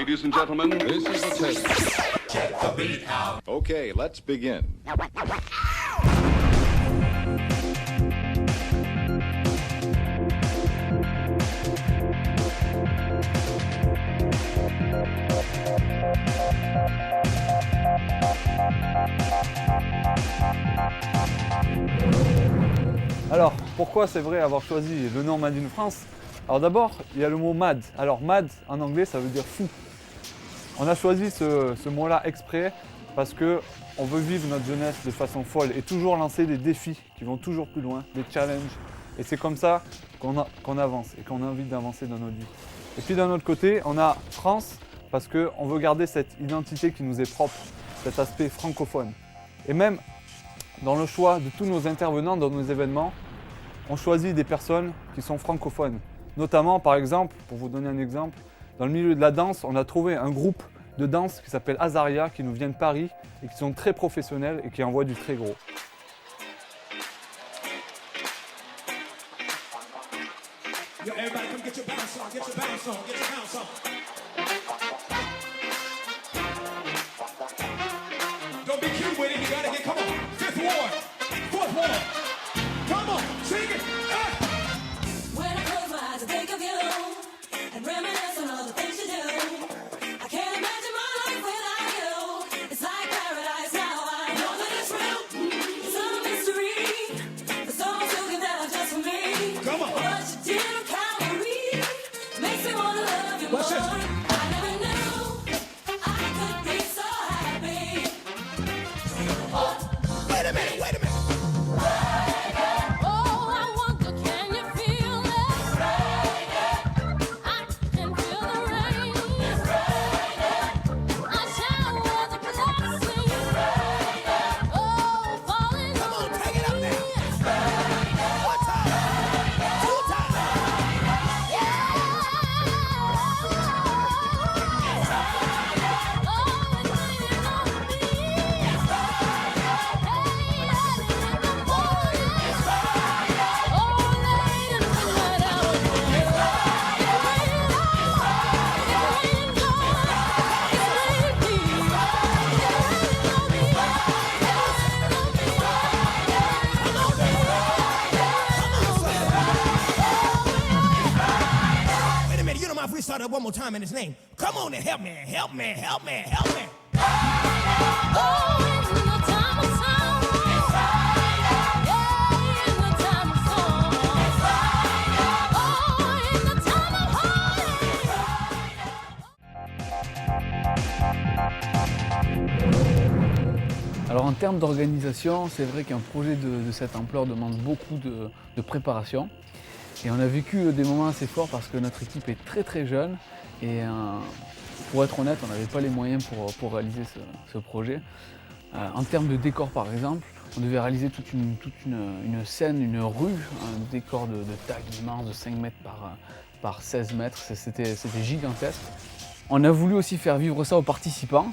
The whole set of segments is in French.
Ladies and gentlemen, This is the test. Check the beat out. Okay, let's begin. Alors, pourquoi c'est vrai avoir choisi le nom Made in France? Alors d'abord, il y a le mot mad. Alors mad, en anglais, ça veut dire fou. On a choisi ce mot-là exprès parce qu'on veut vivre notre jeunesse de façon folle et toujours lancer des défis qui vont toujours plus loin, des challenges. Et c'est comme ça qu'on avance et qu'on a envie d'avancer dans notre vie. Et puis d'un autre côté, on a France parce qu'on veut garder cette identité qui nous est propre, cet aspect francophone. Et même dans le choix de tous nos intervenants dans nos événements, on choisit des personnes qui sont francophones. Notamment, par exemple, pour vous donner un exemple, dans le milieu de la danse, on a trouvé un groupe de danse qui s'appelle Azaria, qui nous vient de Paris et qui sont très professionnels et qui envoient du très gros. Yo, everybody come get your bounce on, get your bounce on, get your bounce on. Don't be cute with it, you gotta get, come on. Fifth ward, fourth ward. Come on, sing it. When I close my eyes, I think of you and reminisce on all the things you do. I can't imagine my life without you. It's like paradise now. I know that it's real. It's a mystery. The songs you can tell just for me. Come on. What you did on Calvary makes me wanna love you more. Watch this. I never knew I could be so happy. Wait a minute, wait a minute. Oh, I wonder, can you feel it? I can feel the rain. I shower the blessings. Oh, falling Come on, on take it up me. now. One time, two times. Wait a minute, you don't mind if we start up one more time in his name? Come on and help me, help me, help me, help me. Alors en termes d'organisation, c'est vrai qu'un projet de cette ampleur demande beaucoup de préparation. Et on a vécu des moments assez forts parce que notre équipe est très très jeune et pour être honnête, on n'avait pas les moyens pour réaliser ce projet. En termes de décor par exemple, on devait réaliser toute une scène, une rue, un décor de taille immense de 5 mètres par 16 mètres, c'était gigantesque. On a voulu aussi faire vivre ça aux participants.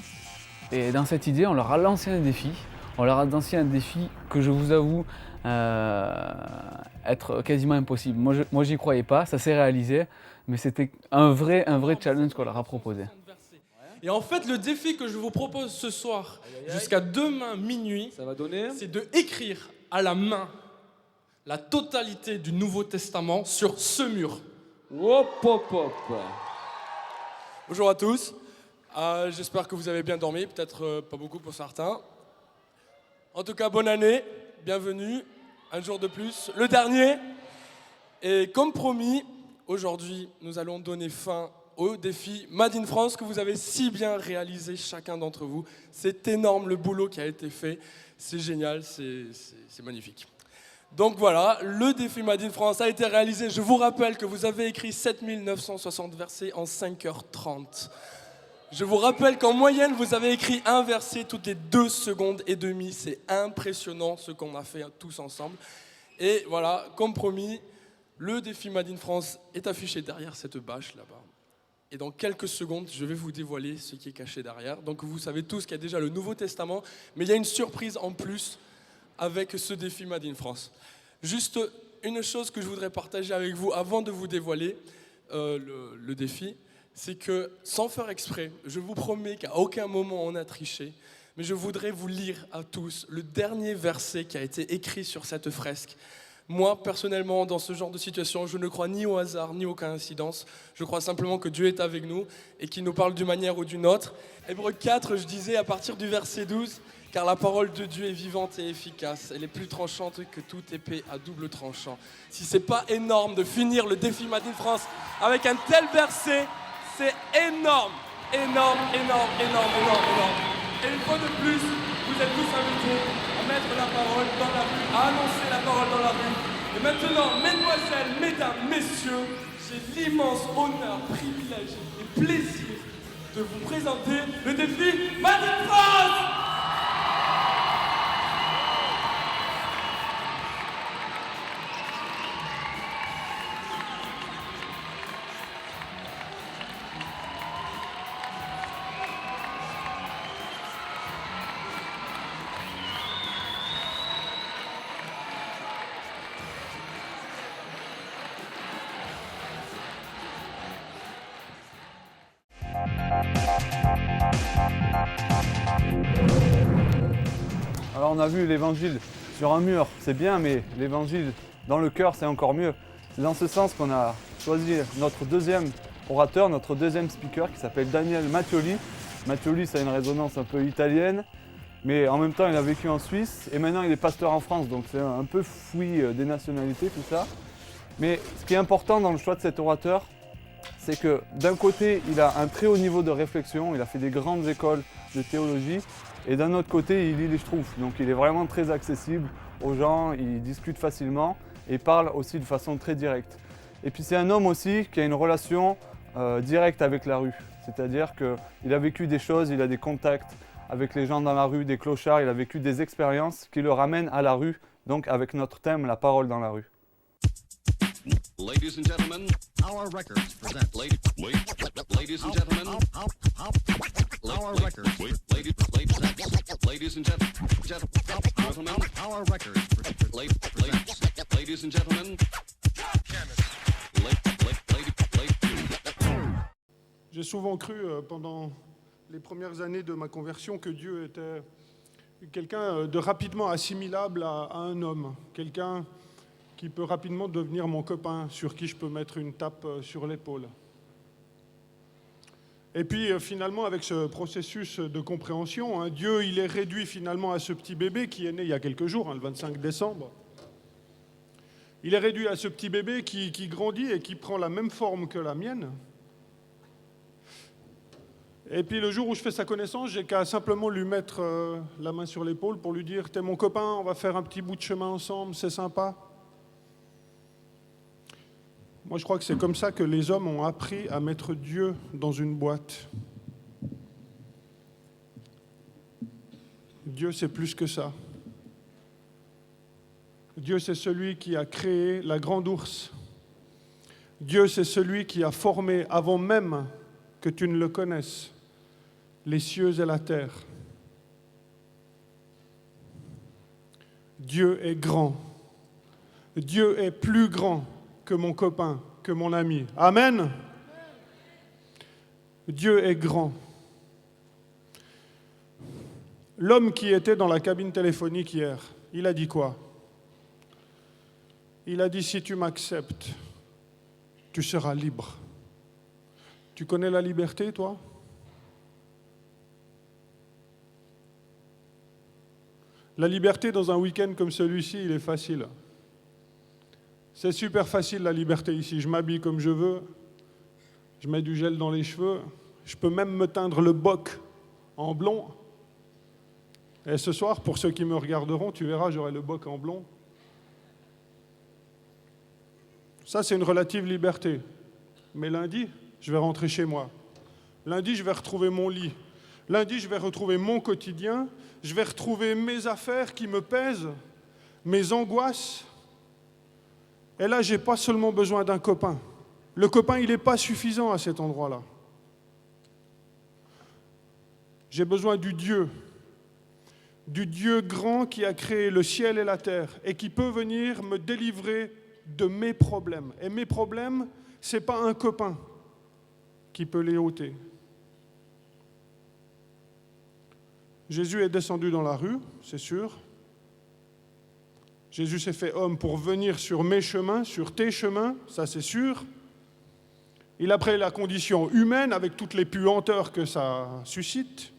Et dans cette idée, on leur a lancé un défi. On leur a lancé un défi que je vous avoue être quasiment impossible. Moi, j'y croyais pas, ça s'est réalisé, mais c'était un vrai challenge qu'on leur a proposé. Et en fait, le défi que je vous propose ce soir, jusqu'à demain minuit, c'est de écrire à la main la totalité du Nouveau Testament sur ce mur. Hop, hop, hop. Bonjour à tous. J'espère que vous avez bien dormi, peut-être pas beaucoup pour certains. En tout cas, bonne année, bienvenue, un jour de plus, le dernier. Et comme promis, aujourd'hui, nous allons donner fin au défi Made in France que vous avez si bien réalisé chacun d'entre vous. C'est énorme le boulot qui a été fait, c'est génial, c'est magnifique. Donc voilà, le défi Made in France a été réalisé. Je vous rappelle que vous avez écrit 7960 versets en 5h30. Je vous rappelle qu'en moyenne, vous avez écrit un verset toutes les 2 secondes et demie. C'est impressionnant ce qu'on a fait tous ensemble. Et voilà, comme promis, le défi Made in France est affiché derrière cette bâche là-bas. Et dans quelques secondes, je vais vous dévoiler ce qui est caché derrière. Donc vous savez tous qu'il y a déjà le Nouveau Testament, mais il y a une surprise en plus avec ce défi Made in France. Juste une chose que je voudrais partager avec vous avant de vous dévoiler le défi, c'est que, sans faire exprès, je vous promets qu'à aucun moment on a triché, mais je voudrais vous lire à tous le dernier verset qui a été écrit sur cette fresque. Moi, personnellement, dans ce genre de situation, je ne crois ni au hasard, ni aucune incidence. Je crois simplement que Dieu est avec nous et qu'il nous parle d'une manière ou d'une autre. Hébreux 4, je disais à partir du verset 12, « Car la parole de Dieu est vivante et efficace. Elle est plus tranchante que toute épée à double tranchant. » Si c'est pas énorme de finir le défi Made in France avec un tel verset, c'est énorme, énorme, énorme, énorme, énorme, énorme. Et une fois de plus, vous êtes tous invités à mettre la parole dans la rue, à annoncer la parole dans la rue. Et maintenant, mesdemoiselles, mesdames, messieurs, j'ai l'immense honneur, privilège et plaisir de vous présenter le défi Made in France! Alors on a vu l'évangile sur un mur, c'est bien, mais l'évangile dans le cœur, c'est encore mieux. C'est dans ce sens qu'on a choisi notre deuxième orateur, notre deuxième speaker qui s'appelle Daniel Mattioli. Mattioli, ça a une résonance un peu italienne, mais en même temps il a vécu en Suisse et maintenant il est pasteur en France, donc c'est un peu fouillis des nationalités, tout ça. Mais ce qui est important dans le choix de cet orateur, c'est que d'un côté, il a un très haut niveau de réflexion, il a fait des grandes écoles de théologie, et d'un autre côté, il lit les Schtroumpfs. Donc il est vraiment très accessible aux gens, il discute facilement et parle aussi de façon très directe. Et puis c'est un homme aussi qui a une relation directe avec la rue. C'est-à-dire qu'il a vécu des choses, il a des contacts avec les gens dans la rue, des clochards, il a vécu des expériences qui le ramènent à la rue, donc avec notre thème, la parole dans la rue. Ladies and gentlemen, Our Records presents. ladies and gentlemen, Our Records. ladies and gentlemen, Our Records presents. ladies and gentlemen. J'ai souvent cru pendant les premières années de ma conversion que Dieu était quelqu'un de rapidement assimilable à un homme, quelqu'un qui peut rapidement devenir mon copain, sur qui je peux mettre une tape sur l'épaule. Et puis finalement, avec ce processus de compréhension, Dieu il est réduit finalement à ce petit bébé qui est né il y a quelques jours, le 25 décembre. Il est réduit à ce petit bébé qui grandit et qui prend la même forme que la mienne. Et puis le jour où je fais sa connaissance, j'ai qu'à simplement lui mettre la main sur l'épaule pour lui dire « T'es mon copain, on va faire un petit bout de chemin ensemble, c'est sympa ». Moi, je crois que c'est comme ça que les hommes ont appris à mettre Dieu dans une boîte. Dieu, c'est plus que ça. Dieu, c'est celui qui a créé la grande ours. Dieu, c'est celui qui a formé, avant même que tu ne le connaisses, les cieux et la terre. Dieu est grand. Dieu est plus grand que mon copain, que mon ami. Amen. Dieu est grand. L'homme qui était dans la cabine téléphonique hier, il a dit quoi? Il a dit, si tu m'acceptes, tu seras libre. Tu connais la liberté, toi? La liberté dans un week-end comme celui-ci, il est facile. C'est super facile la liberté ici. Je m'habille comme je veux, je mets du gel dans les cheveux, je peux même me teindre le boc en blond. Et ce soir, pour ceux qui me regarderont, tu verras, j'aurai le boc en blond. Ça, c'est une relative liberté. Mais lundi, je vais rentrer chez moi. Lundi, je vais retrouver mon lit. Lundi, je vais retrouver mon quotidien. Je vais retrouver mes affaires qui me pèsent, mes angoisses. Et là, je n'ai pas seulement besoin d'un copain. Le copain, il n'est pas suffisant à cet endroit-là. J'ai besoin du Dieu grand qui a créé le ciel et la terre et qui peut venir me délivrer de mes problèmes. Et mes problèmes, ce n'est pas un copain. qui peut les ôter. Jésus est descendu dans la rue, c'est sûr. Jésus s'est fait homme pour venir sur mes chemins, sur tes chemins, ça c'est sûr. Il a pris la condition humaine avec toutes les puanteurs que ça suscite.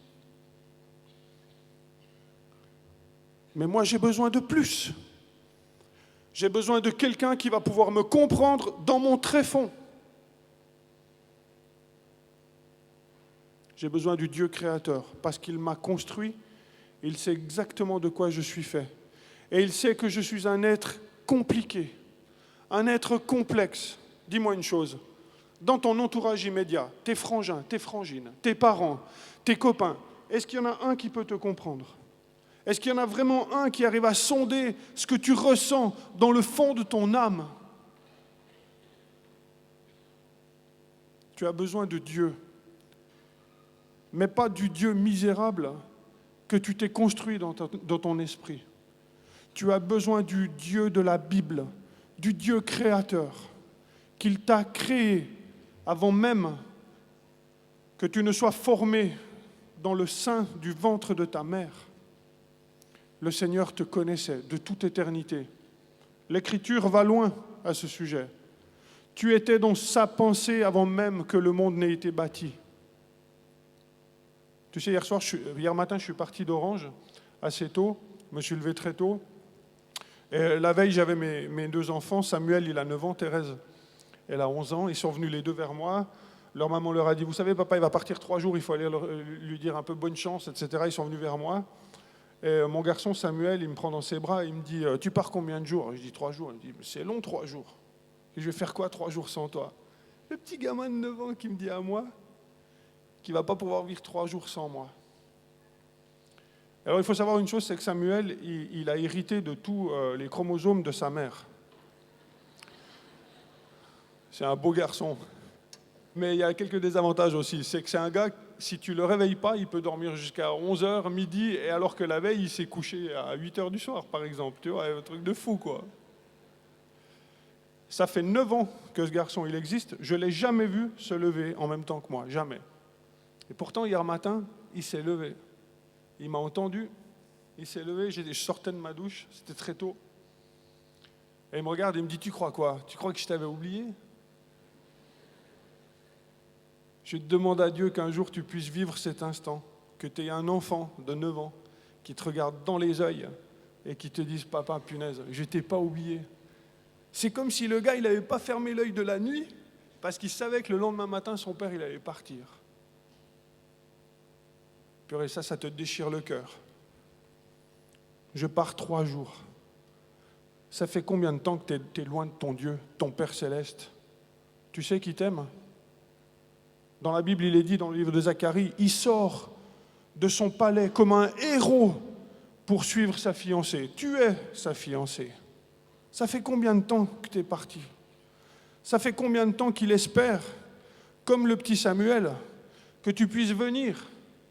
Mais moi j'ai besoin de plus. J'ai besoin de quelqu'un qui va pouvoir me comprendre dans mon tréfonds. J'ai besoin du Dieu créateur parce qu'il m'a construit, il sait exactement de quoi je suis fait. Et il sait que je suis un être compliqué, un être complexe. Dis-moi une chose, dans ton entourage immédiat, tes frangins, tes frangines, tes parents, tes copains, est-ce qu'il y en a un qui peut te comprendre ? Est-ce qu'il y en a vraiment un qui arrive à sonder ce que tu ressens dans le fond de ton âme ? Tu as besoin de Dieu, mais pas du Dieu misérable que tu t'es construit dans ton esprit. Tu as besoin du Dieu de la Bible, du Dieu créateur, qu'il t'a créé avant même que tu ne sois formé dans le sein du ventre de ta mère. Le Seigneur te connaissait de toute éternité. L'Écriture va loin à ce sujet. Tu étais dans sa pensée avant même que le monde n'ait été bâti. Tu sais, hier matin, je suis parti d'Orange assez tôt. Je me suis levé très tôt. Et la veille, j'avais mes deux enfants. Samuel, il a 9 ans. Thérèse, elle a 11 ans. Ils sont venus les deux vers moi. Leur maman leur a dit, vous savez, papa, il va partir 3 jours. Il faut aller lui dire un peu bonne chance, etc. Ils sont venus vers moi. Et mon garçon Samuel, il me prend dans ses bras. Il me dit, tu pars combien de jours ? Je dis 3 jours. Il me dit, c'est long 3 jours. Et je vais faire quoi 3 jours sans toi ? Le petit gamin de 9 ans qui me dit à moi qu'il ne va pas pouvoir vivre 3 jours sans moi. Alors il faut savoir une chose, c'est que Samuel, il a hérité de tous les chromosomes de sa mère. C'est un beau garçon. Mais il y a quelques désavantages aussi. C'est que c'est un gars, si tu ne le réveilles pas, il peut dormir jusqu'à 11h, midi, et alors que la veille, il s'est couché à 8h du soir, par exemple. Tu vois, un truc de fou, quoi. Ça fait 9 ans que ce garçon, il existe. Je ne l'ai jamais vu se lever en même temps que moi, jamais. Et pourtant, hier matin, il s'est levé. Il m'a entendu, il s'est levé, je sortais de ma douche, c'était très tôt. Et il me regarde et il me dit, tu crois quoi ? Tu crois que je t'avais oublié ? Je te demande à Dieu qu'un jour tu puisses vivre cet instant, que tu aies un enfant de 9 ans qui te regarde dans les yeux et qui te dise, papa, punaise, je t'ai pas oublié. C'est comme si le gars, il n'avait pas fermé l'œil de la nuit parce qu'il savait que le lendemain matin, son père, il allait partir. Purée, ça te déchire le cœur. Je pars 3 jours. Ça fait combien de temps que tu es loin de ton Dieu, ton Père Céleste ? Tu sais qu'il t'aime ? Dans la Bible, il est dit dans le livre de Zacharie, il sort de son palais comme un héros pour suivre sa fiancée. Tu es sa fiancée. Ça fait combien de temps que tu es parti ? Ça fait combien de temps qu'il espère, comme le petit Samuel, que tu puisses venir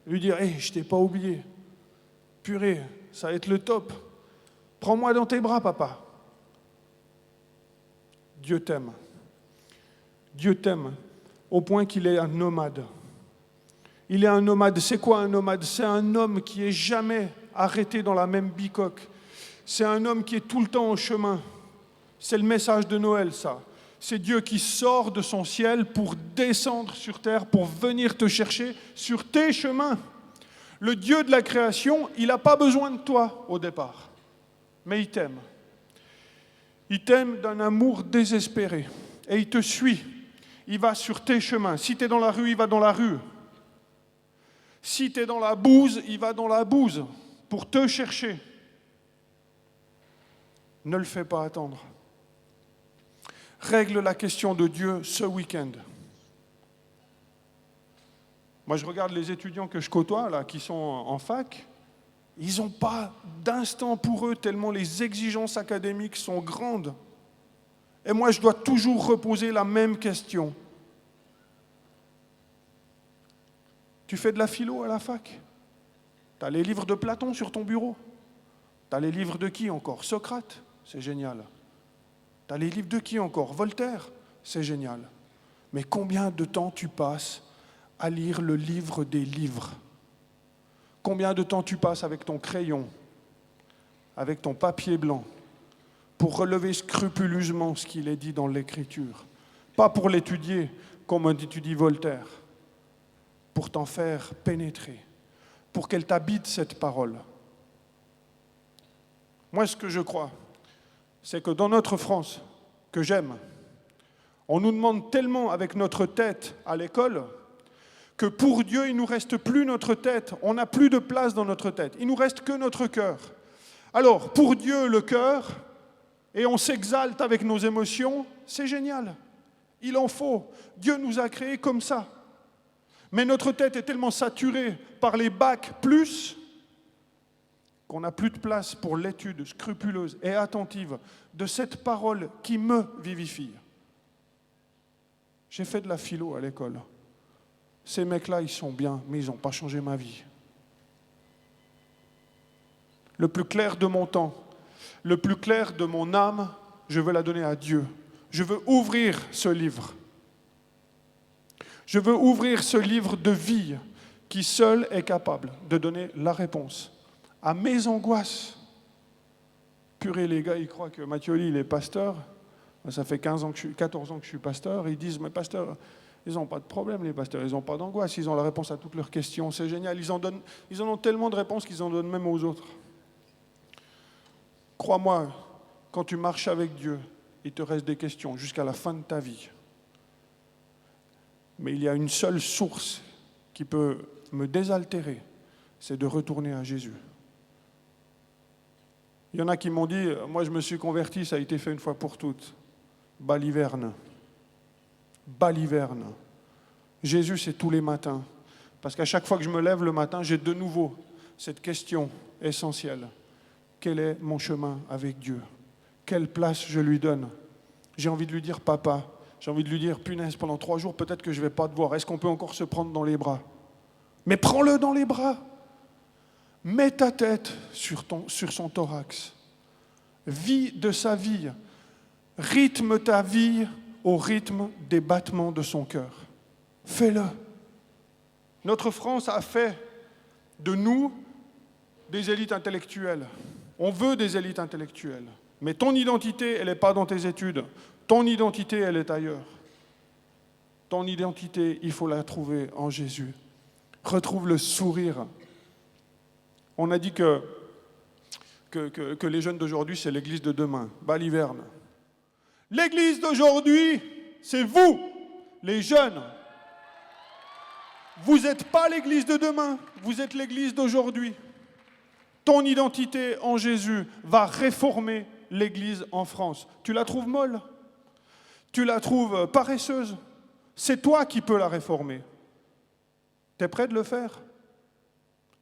lui dire, hey, je t'ai pas oublié. Purée, ça va être le top. Prends-moi dans tes bras, papa. Dieu t'aime. Dieu t'aime au point qu'il est un nomade. Il est un nomade. C'est quoi un nomade ? C'est un homme qui est jamais arrêté dans la même bicoque. C'est un homme qui est tout le temps en chemin. C'est le message de Noël, ça. C'est Dieu qui sort de son ciel pour descendre sur terre, pour venir te chercher sur tes chemins. Le Dieu de la création, il n'a pas besoin de toi au départ, mais il t'aime. Il t'aime d'un amour désespéré et il te suit. Il va sur tes chemins. Si tu es dans la rue, il va dans la rue. Si tu es dans la bouse, il va dans la bouse pour te chercher. Ne le fais pas attendre. Règle la question de Dieu ce week-end. Moi, je regarde les étudiants que je côtoie, là, qui sont en fac. Ils n'ont pas d'instant pour eux, tellement les exigences académiques sont grandes. Et moi, je dois toujours reposer la même question. Tu fais de la philo à la fac ? Tu as les livres de Platon sur ton bureau ? Tu as les livres de qui encore ? Socrate ? C'est génial. Tu as les livres de qui encore ? Voltaire ? C'est génial. Mais combien de temps tu passes à lire le livre des livres? Combien de temps tu passes avec ton crayon, avec ton papier blanc, pour relever scrupuleusement ce qu'il est dit dans l'Écriture? Pas pour l'étudier comme étudie Voltaire, pour t'en faire pénétrer, pour qu'elle t'habite cette parole. Moi, ce que je crois, c'est que dans notre France, que j'aime, on nous demande tellement avec notre tête à l'école que pour Dieu, il ne nous reste plus notre tête. On n'a plus de place dans notre tête. Il ne nous reste que notre cœur. Alors, pour Dieu, le cœur, et on s'exalte avec nos émotions, c'est génial. Il en faut. Dieu nous a créés comme ça. Mais notre tête est tellement saturée par les bacs plus qu'on n'a plus de place pour l'étude scrupuleuse et attentive de cette parole qui me vivifie. J'ai fait de la philo à l'école. Ces mecs-là, ils sont bien, mais ils n'ont pas changé ma vie. Le plus clair de mon temps, le plus clair de mon âme, je veux la donner à Dieu. Je veux ouvrir ce livre. Je veux ouvrir ce livre de vie qui seul est capable de donner la réponse à mes angoisses. Purée, les gars, ils croient que Mathioli, il est pasteur. Ça fait 14 ans que je suis pasteur. Ils disent, mais pasteur, ils n'ont pas de problème, les pasteurs. Ils n'ont pas d'angoisse. Ils ont la réponse à toutes leurs questions. C'est génial. Ils en ont tellement de réponses qu'ils en donnent même aux autres. Crois-moi, quand tu marches avec Dieu, il te reste des questions jusqu'à la fin de ta vie. Mais il y a une seule source qui peut me désaltérer, c'est de retourner à Jésus. Il y en a qui m'ont dit, moi je me suis converti, ça a été fait une fois pour toutes. Baliverne. Baliverne. Jésus, c'est tous les matins. Parce qu'à chaque fois que je me lève le matin, j'ai de nouveau cette question essentielle. Quel est mon chemin avec Dieu? Quelle place je lui donne? J'ai envie de lui dire papa. J'ai envie de lui dire punaise, pendant 3 jours, peut-être que je ne vais pas te voir. Est-ce qu'on peut encore se prendre dans les bras? Mais prends-le dans les bras. Mets ta tête sur son thorax. Vis de sa vie. Rythme ta vie au rythme des battements de son cœur. Fais-le. Notre France a fait de nous des élites intellectuelles. On veut des élites intellectuelles. Mais ton identité, elle n'est pas dans tes études. Ton identité, elle est ailleurs. Ton identité, il faut la trouver en Jésus. Retrouve le sourire. On a dit que les jeunes d'aujourd'hui, c'est l'église de demain. Baliverne. L'église d'aujourd'hui, c'est vous, les jeunes. Vous n'êtes pas l'église de demain, vous êtes l'église d'aujourd'hui. Ton identité en Jésus va réformer l'église en France. Tu la trouves molle? Tu la trouves paresseuse? C'est toi qui peux la réformer. Tu es prêt de le faire?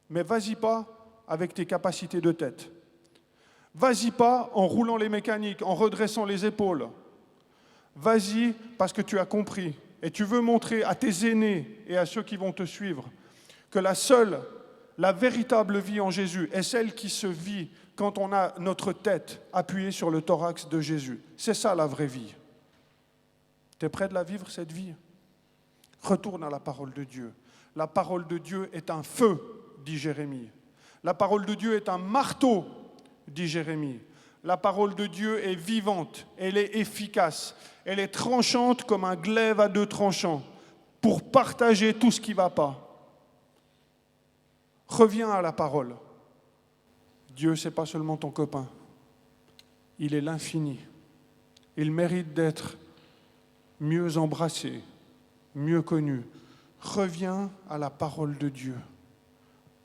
Mais vas-y pas avec tes capacités de tête. Vas-y pas en roulant les mécaniques, en redressant les épaules. Vas-y parce que tu as compris et tu veux montrer à tes aînés et à ceux qui vont te suivre que la véritable vie en Jésus est celle qui se vit quand on a notre tête appuyée sur le thorax de Jésus. C'est ça la vraie vie. Tu es prêt de la vivre, cette vie? Retourne à la parole de Dieu. La parole de Dieu est un feu, dit Jérémie. La parole de Dieu est un marteau, dit Jérémie. La parole de Dieu est vivante, elle est efficace, elle est tranchante comme un glaive à 2 tranchants pour partager tout ce qui ne va pas. Reviens à la parole. Dieu, ce n'est pas seulement ton copain. Il est l'infini. Il mérite d'être mieux embrassé, mieux connu. Reviens à la parole de Dieu.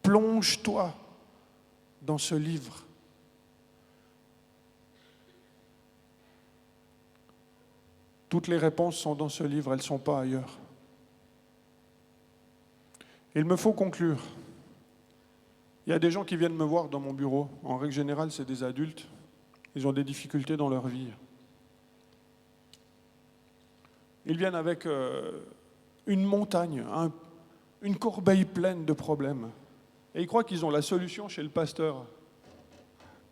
Plonge-toi dans ce livre. Toutes les réponses sont dans ce livre, elles ne sont pas ailleurs. Il me faut conclure. Il y a des gens qui viennent me voir dans mon bureau. En règle générale, c'est des adultes. Ils ont des difficultés dans leur vie. Ils viennent avec une montagne, une corbeille pleine de problèmes. Et ils croient qu'ils ont la solution chez le pasteur.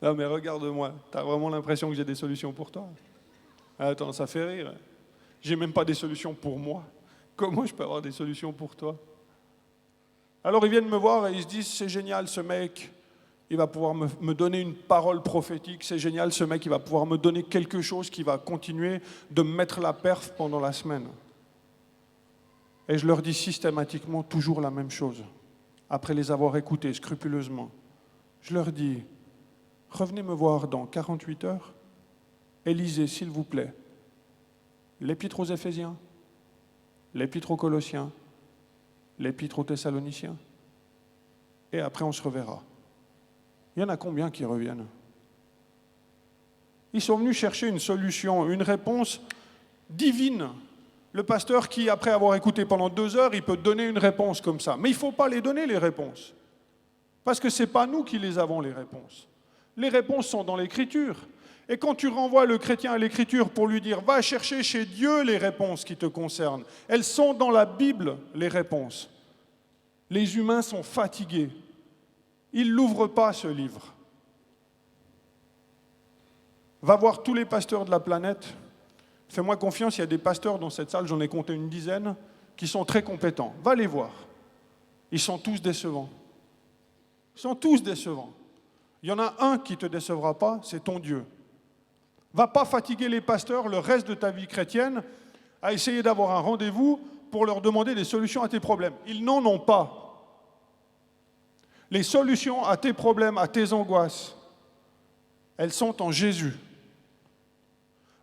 Non mais regarde-moi, t'as vraiment l'impression que j'ai des solutions pour toi? Attends, ça fait rire. J'ai même pas des solutions pour moi. Comment je peux avoir des solutions pour toi? Alors ils viennent me voir et ils se disent, c'est génial ce mec, il va pouvoir me donner une parole prophétique, c'est génial ce mec, il va pouvoir me donner quelque chose qui va continuer de me mettre la perf pendant la semaine. Et je leur dis systématiquement toujours la même chose, après les avoir écoutés scrupuleusement. Je leur dis, revenez me voir dans 48 heures et lisez, s'il vous plaît, l'Épître aux Éphésiens, l'Épître aux Colossiens, l'Épître aux Thessaloniciens, et après on se reverra. Il y en a combien qui reviennent? Ils sont venus chercher une solution, une réponse divine. Le pasteur qui, après avoir écouté pendant 2 heures, il peut donner une réponse comme ça. Mais il ne faut pas les donner, les réponses. Parce que ce n'est pas nous qui les avons, les réponses. Les réponses sont dans l'Écriture. Et quand tu renvoies le chrétien à l'Écriture pour lui dire « Va chercher chez Dieu les réponses qui te concernent », elles sont dans la Bible, les réponses. Les humains sont fatigués. Ils ne l'ouvrent pas, ce livre. Va voir tous les pasteurs de la planète. Fais-moi confiance, il y a des pasteurs dans cette salle, j'en ai compté une dizaine, qui sont très compétents. Va les voir. Ils sont tous décevants. Ils sont tous décevants. Il y en a un qui ne te décevra pas, c'est ton Dieu. Va pas fatiguer les pasteurs le reste de ta vie chrétienne à essayer d'avoir un rendez-vous pour leur demander des solutions à tes problèmes. Ils n'en ont pas. Les solutions à tes problèmes, à tes angoisses, elles sont en Jésus.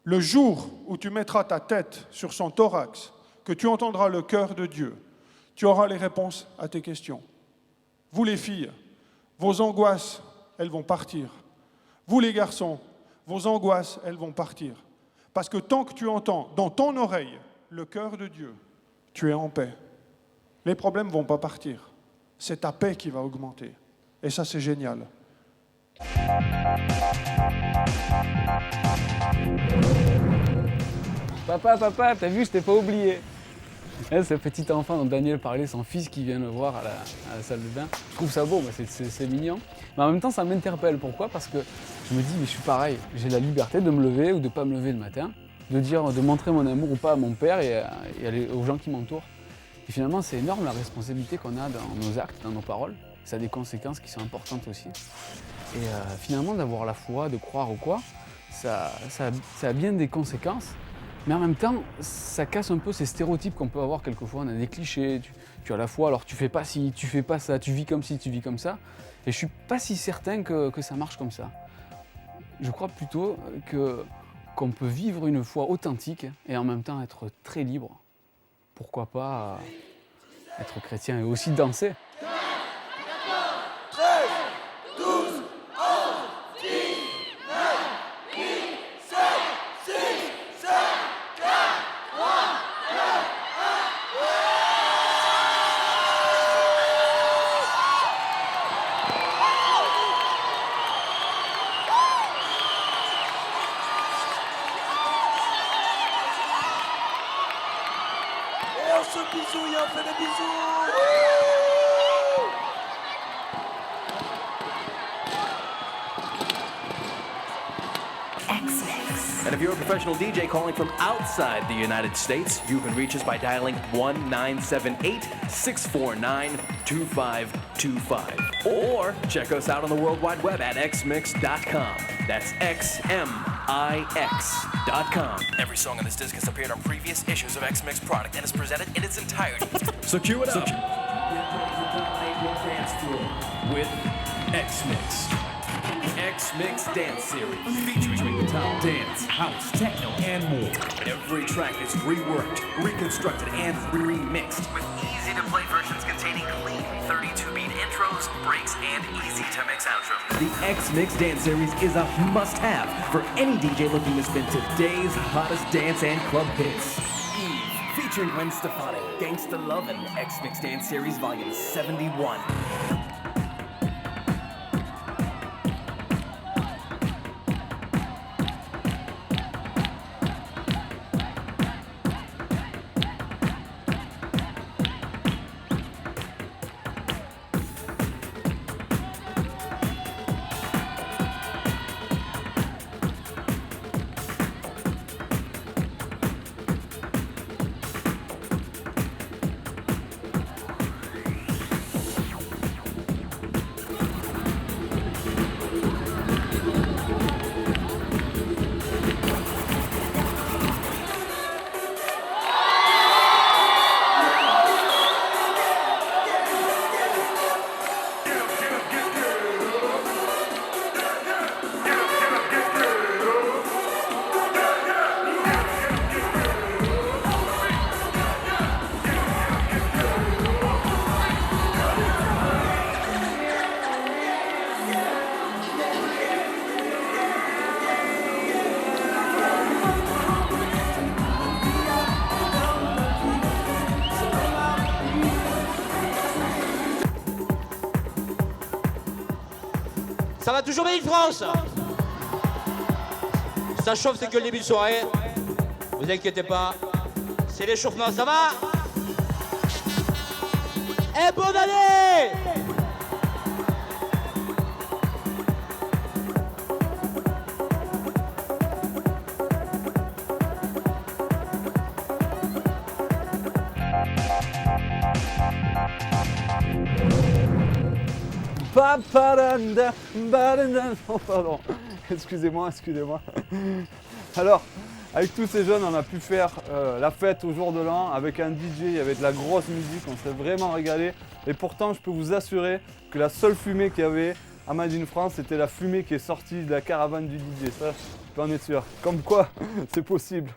Le jour où tu mettras ta tête sur son thorax, que tu entendras le cœur de Dieu, tu auras les réponses à tes questions. Vous les filles, vos angoisses, elles vont partir. Vous les garçons, vos angoisses, elles vont partir. Parce que tant que tu entends dans ton oreille le cœur de Dieu, tu es en paix. Les problèmes ne vont pas partir. C'est ta paix qui va augmenter. Et ça, c'est génial. Papa, t'as vu, je t'ai pas oublié. Là, ce petit enfant dont Daniel parlait, son fils qui vient le voir à la salle de bain, je trouve ça beau, c'est mignon. Mais en même temps, ça m'interpelle. Pourquoi? Parce que je me dis, mais je suis pareil. J'ai la liberté de me lever ou de ne pas me lever le matin, de montrer mon amour ou pas à mon père et aux gens qui m'entourent. Et finalement, c'est énorme la responsabilité qu'on a dans nos actes, dans nos paroles. Ça a des conséquences qui sont importantes aussi. Et finalement, d'avoir la foi, de croire ou quoi, ça a bien des conséquences. Mais en même temps, ça casse un peu ces stéréotypes qu'on peut avoir quelquefois. On a des clichés, tu as la foi, alors tu fais pas ci, tu fais pas ça, tu vis comme ci, tu vis comme ça. Et je suis pas si certain que ça marche comme ça. Je crois plutôt qu'on peut vivre une foi authentique et en même temps être très libre. Pourquoi pas être chrétien et aussi danser. 13, 12, 11, 10, 9, 8, 7, 6, 5, 4, 3, 2, 1. Et on se bisouille, on fait des bisous. And if you're a professional DJ calling from outside the United States, you can reach us by dialing 1-978-649-2525. Or check us out on the World Wide Web at xmix.com. That's XMIX.com. Every song on this disc has appeared on previous issues of X-Mix product and is presented in its entirety. So cue it up. With X-Mix. X-Mix Dance Series, featuring the top dance, house, techno, and more. Every track is reworked, reconstructed, and remixed. With easy-to-play versions containing clean 32-beat intros, breaks, and easy-to-mix outros. The X-Mix Dance Series is a must-have for any DJ looking to spin today's hottest dance and club hits. Eve, featuring Gwen Stefani, Gangsta Lovin', X-Mix Dance Series Volume 71. toujours Made in France. Ça chauffe, c'est que le début de soirée. Vous inquiétez pas. C'est l'échauffement, ça va? Et bonne année! Paparanda, baranda. Oh, pardon, excusez-moi. Alors, avec tous ces jeunes, on a pu faire la fête au jour de l'an avec un DJ, il y avait de la grosse musique, on s'est vraiment régalé. Et pourtant, je peux vous assurer que la seule fumée qu'il y avait à Made in France, c'était la fumée qui est sortie de la caravane du DJ. Ça, je peux en être sûr. Comme quoi, c'est possible.